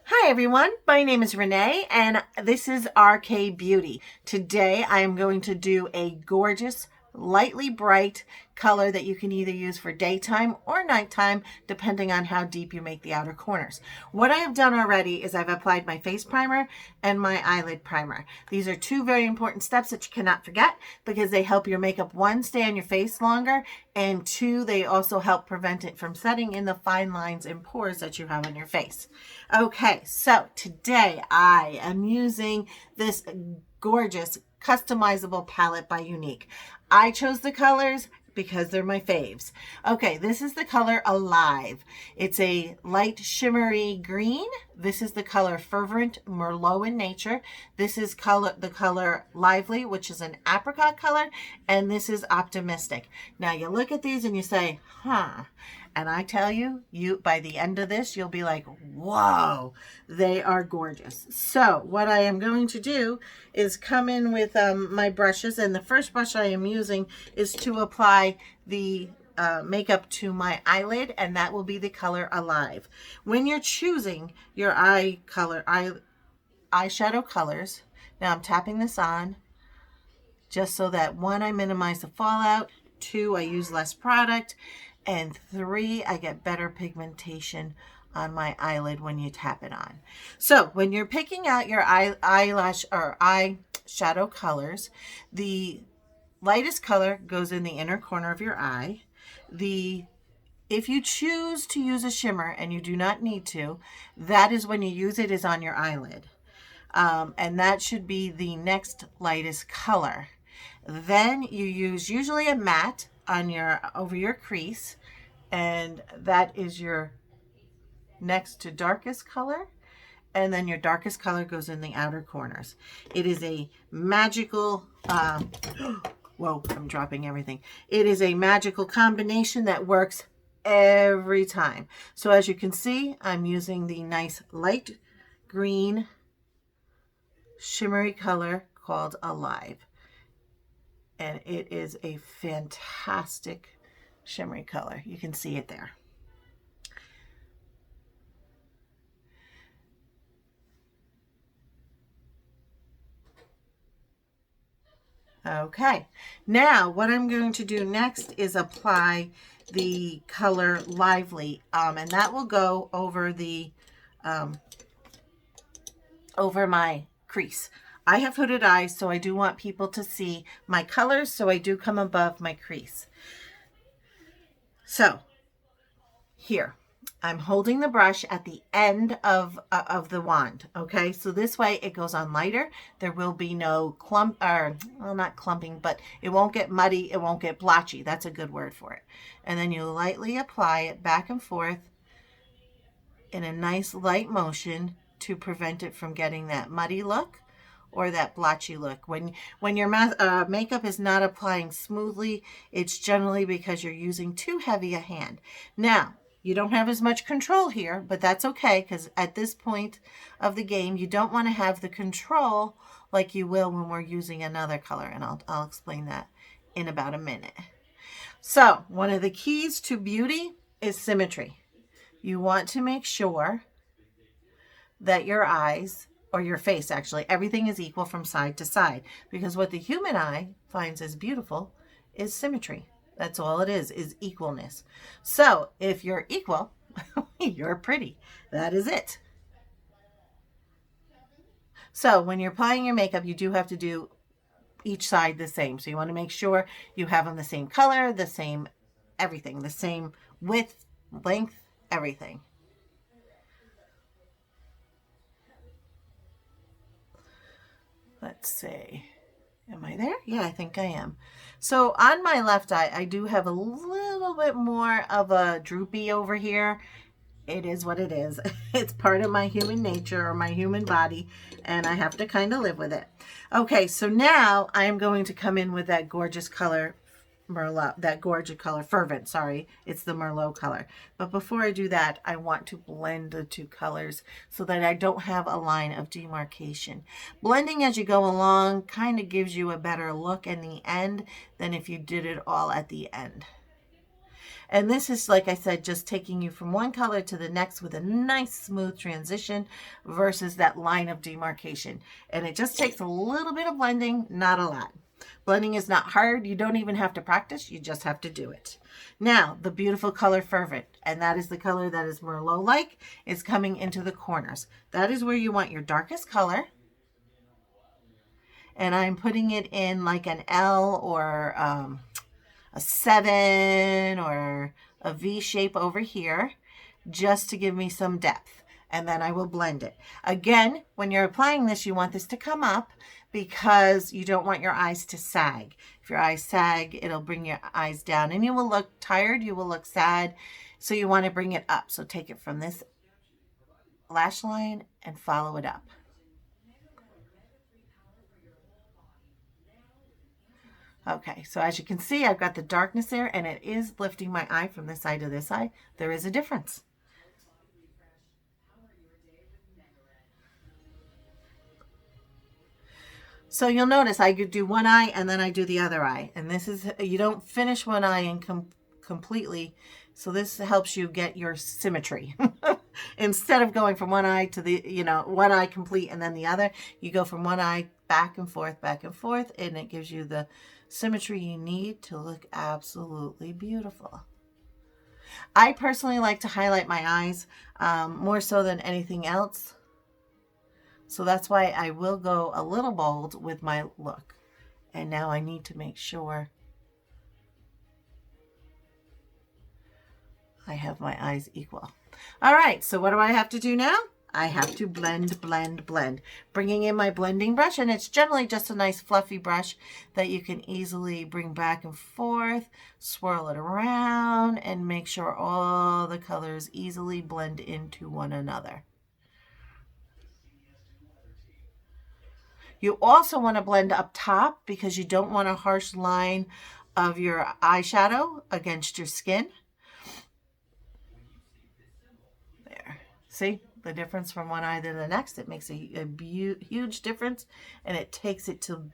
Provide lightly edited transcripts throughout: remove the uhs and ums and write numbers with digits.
Hi everyone, my name is Renee and this is RK Beauty. Today I am going to do a gorgeous, lightly bright color that you can either use for daytime or nighttime, depending on how deep you make the outer corners. What I have done already is I've applied my face primer and my eyelid primer. These are two very important steps that you cannot forget because they help your makeup, one, stay on your face longer, and two, they also help prevent it from setting in the fine lines and pores that you have on your face. Okay, so today I am using this gorgeous customizable palette by Younique. I chose the colors because they're my faves. Okay, this is the color Alive. It's a light shimmery green. This is the color Fervent Merlot in Nature. This is the color Lively, which is an apricot color, and this is Optimistic. Now you look at these and you say, huh. And I tell you, by the end of this, you'll be like, whoa, they are gorgeous. So what I am going to do is come in with my brushes. And the first brush I am using is to apply the makeup to my eyelid. And that will be the color Alive. When you're choosing your eyeshadow colors, now I'm tapping this on just so that one, I minimize the fallout, two, I use less product, and three, I get better pigmentation on my eyelid when you tap it on. So when you're picking out your eyelash or eyeshadow colors, the lightest color goes in the inner corner of your eye. If you choose to use a shimmer and you do not need to, that is when you use it is on your eyelid. And that should be the next lightest color. Then you use usually a matte on over your crease, and that is your next to darkest color, and then your darkest color goes in the outer corners. It is a magical whoa, I'm dropping everything. It is a magical combination that works every time. So as you can see, I'm using the nice light green shimmery color called Alive. And it is a fantastic shimmery color. You can see it there. Okay, now what I'm going to do next is apply the color Lively, and that will go over over my crease. I have hooded eyes, so I do want people to see my colors, so I do come above my crease. So here, I'm holding the brush at the end of the wand, okay? So this way it goes on lighter. There will be no well, not clumping, but it won't get muddy. It won't get blotchy. That's a good word for it. And then you lightly apply it back and forth in a nice light motion to prevent it from getting that muddy look or that blotchy look. When your makeup is not applying smoothly, it's generally because you're using too heavy a hand. Now, you don't have as much control here, but that's okay because at this point of the game, you don't want to have the control like you will when we're using another color, and I'll explain that in about a minute. So, one of the keys to beauty is symmetry. You want to make sure that your eyes, or your face actually, everything is equal from side to side, because what the human eye finds as beautiful is symmetry. That's all it is equalness. So if you're equal, you're pretty. That is it. So when you're applying your makeup, you do have to do each side the same. So you want to make sure you have them the same color, the same everything, the same width, length, everything. Let's see. Am I there? Yeah, I think I am. So on my left eye, I do have a little bit more of a droopy over here. It is what it is. It's part of my human nature or my human body, and I have to kind of live with it. Okay, so now I am going to come in with that gorgeous color Merlot, that gorgeous color, Fervent, sorry, it's the Merlot color. But before I do that, I want to blend the two colors so that I don't have a line of demarcation. Blending as you go along kind of gives you a better look in the end than if you did it all at the end. And this is, like I said, just taking you from one color to the next with a nice smooth transition versus that line of demarcation. And it just takes a little bit of blending, not a lot. Blending is not hard. You don't even have to practice. You just have to do it. Now, the beautiful color Fervent, and that is the color that is Merlot-like, is coming into the corners. That is where you want your darkest color. And I'm putting it in like an L or a 7 or a V shape over here, just to give me some depth. And then I will blend it. Again, when you're applying this, you want this to come up because you don't want your eyes to sag. If your eyes sag, it'll bring your eyes down and you will look tired, you will look sad. So you want to bring it up. So take it from this lash line and follow it up. Okay, so as you can see, I've got the darkness there and it is lifting my eye from this eye to this eye. There is a difference. So you'll notice I could do one eye and then I do the other eye. And this is, you don't finish one eye and completely. So this helps you get your symmetry. Instead of going from one eye to the, one eye complete and then the other, you go from one eye back and forth, and it gives you the symmetry you need to look absolutely beautiful. I personally like to highlight my eyes more so than anything else. So that's why I will go a little bold with my look. And now I need to make sure I have my eyes equal. All right, so what do I have to do now? I have to blend, blend, blend. Bringing in my blending brush, and it's generally just a nice fluffy brush that you can easily bring back and forth, swirl it around, and make sure all the colors easily blend into one another. You also want to blend up top because you don't want a harsh line of your eyeshadow against your skin. There. See the difference from one eye to the next? It makes a huge difference and it takes it to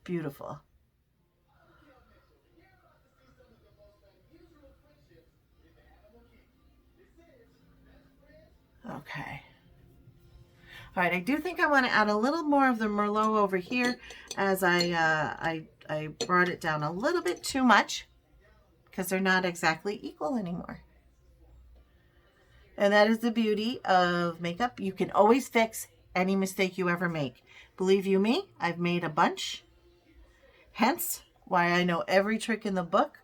beautiful. Okay. All right, I do think I want to add a little more of the Merlot over here as I brought it down a little bit too much because they're not exactly equal anymore. And that is the beauty of makeup. You can always fix any mistake you ever make. Believe you me, I've made a bunch. Hence why I know every trick in the book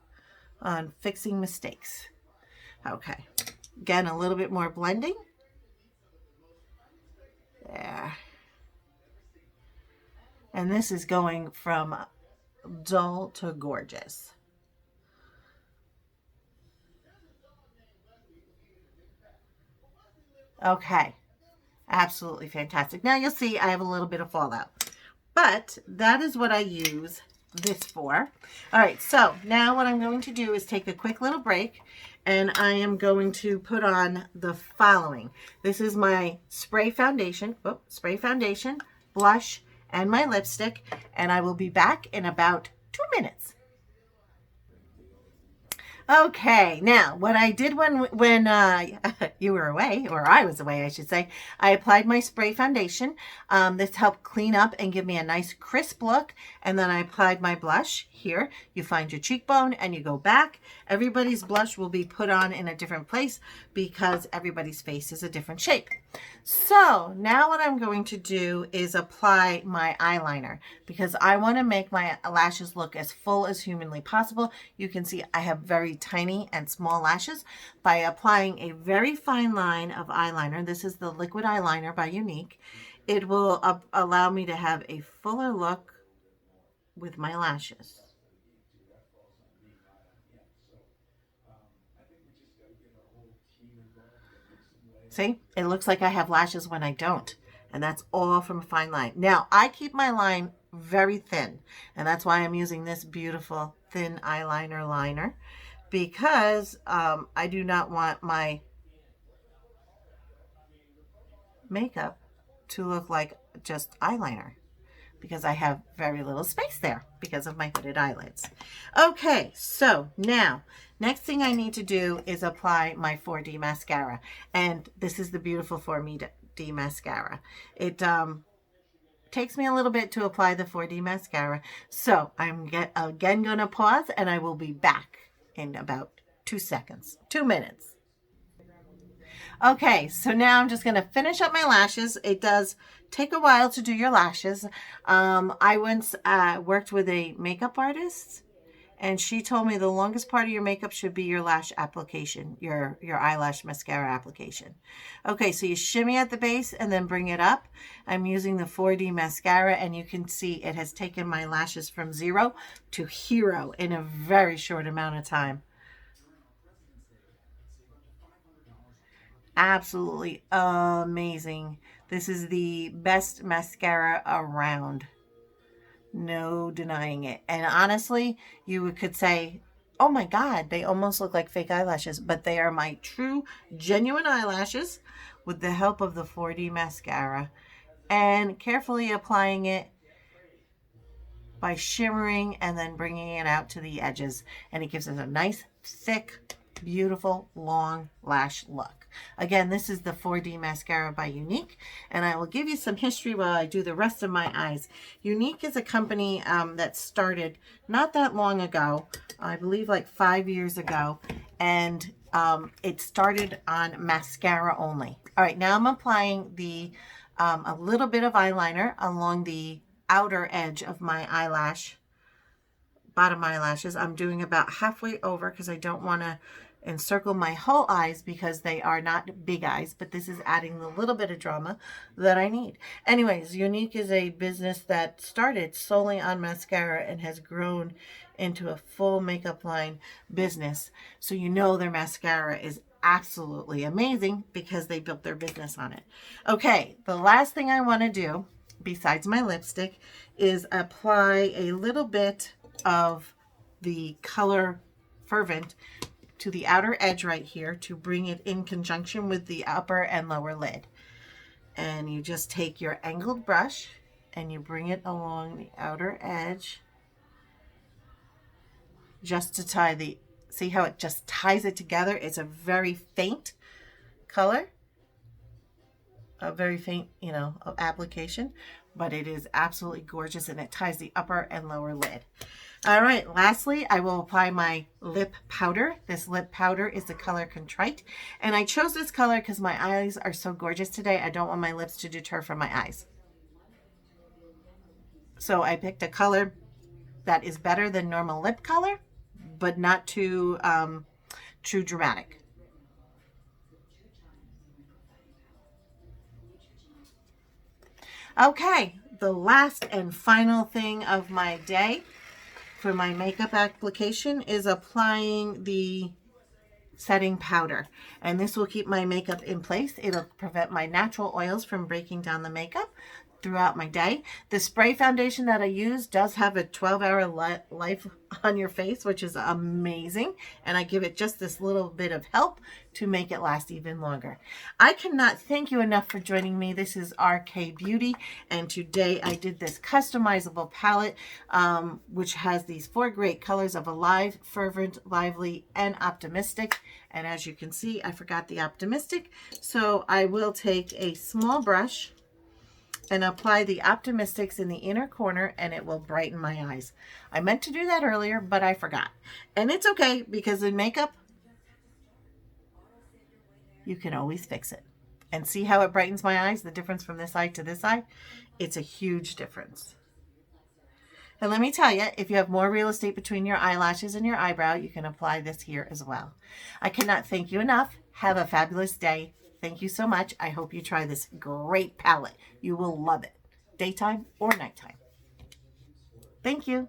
on fixing mistakes. Okay, again, a little bit more blending. There. And this is going from dull to gorgeous. Okay. Absolutely fantastic. Now you'll see I have a little bit of fallout. But that is what I use this for. All right, so now what I'm going to do is take a quick little break and I am going to put on the following. This is my spray foundation, blush, and my lipstick, and I will be back in about 2 minutes. Okay, now what I did when you were away, or I was away, I should say, I applied my spray foundation. This helped clean up and give me a nice crisp look. And then I applied my blush here. You find your cheekbone and you go back. Everybody's blush will be put on in a different place because everybody's face is a different shape. So now what I'm going to do is apply my eyeliner because I want to make my lashes look as full as humanly possible. You can see I have very tiny and small lashes. By applying a very fine line of eyeliner, this is the liquid eyeliner by Younique, it will allow me to have a fuller look with my lashes. See, it looks like I have lashes when I don't. And that's all from a fine line. Now, I keep my line very thin. And that's why I'm using this beautiful thin eyeliner liner. Because I do not want my makeup to look like just eyeliner. because I have very little space there because of my hooded eyelids. Okay, so now, next thing I need to do is apply my 4D mascara. And this is the beautiful 4D mascara. It takes me a little bit to apply the 4D mascara. So I'm again going to pause, and I will be back in about 2 seconds, 2 minutes. Okay, so now I'm just going to finish up my lashes. It does take a while to do your lashes. I once worked with a makeup artist, and she told me the longest part of your makeup should be your lash application, your eyelash mascara application. Okay, so you shimmy at the base and then bring it up. I'm using the 4D mascara, and you can see it has taken my lashes from 0 to hero in a very short amount of time. Absolutely amazing. This is the best mascara around. No denying it. And honestly, you could say, oh my God, they almost look like fake eyelashes, but they are my true, genuine eyelashes with the help of the 4D mascara. And carefully applying it by shimmering and then bringing it out to the edges. And it gives us a nice, thick, beautiful, long lash look. Again, this is the 4D mascara by Younique, and I will give you some history while I do the rest of my eyes. Younique is a company that started not that long ago, I believe like 5 years ago, and it started on mascara only. All right, now I'm applying the a little bit of eyeliner along the outer edge of my eyelash, bottom eyelashes. I'm doing about halfway over because I don't want to encircle my whole eyes because they are not big eyes, but this is adding the little bit of drama that I need. Anyways, Younique is a business that started solely on mascara and has grown into a full makeup line business. So you know their mascara is absolutely amazing because they built their business on it. Okay, the last thing I want to do besides my lipstick is apply a little bit of the color Fervent to the outer edge right here to bring it in conjunction with the upper and lower lid. And you just take your angled brush and you bring it along the outer edge just to tie the, see how it just ties it together? It's a very faint color, a very faint, application, but it is absolutely gorgeous, and it ties the upper and lower lid. All right, lastly, I will apply my lip powder. This lip powder is the color Contrite, and I chose this color because my eyes are so gorgeous today. I don't want my lips to deter from my eyes. So I picked a color that is better than normal lip color, but not too dramatic. Okay, the last and final thing of my day for my makeup application is applying the setting powder. And this will keep my makeup in place. It'll prevent my natural oils from breaking down the makeup throughout my day. The spray foundation that I use does have a 12-hour life on your face, which is amazing. And I give it just this little bit of help to make it last even longer. I cannot thank you enough for joining me. This is RK Beauty, and today I did this customizable palette, which has these 4 great colors of Alive, Fervent, Lively, and Optimistic. And as you can see, I forgot the Optimistic, so I will take a small brush and apply the Optimistics in the inner corner, and it will brighten my eyes. I meant to do that earlier, but I forgot. And it's okay, because in makeup, you can always fix it. And see how it brightens my eyes, the difference from this eye to this eye? It's a huge difference. And let me tell you, if you have more real estate between your eyelashes and your eyebrow, you can apply this here as well. I cannot thank you enough. Have a fabulous day. Thank you so much. I hope you try this great palette. You will love it, daytime or nighttime. Thank you.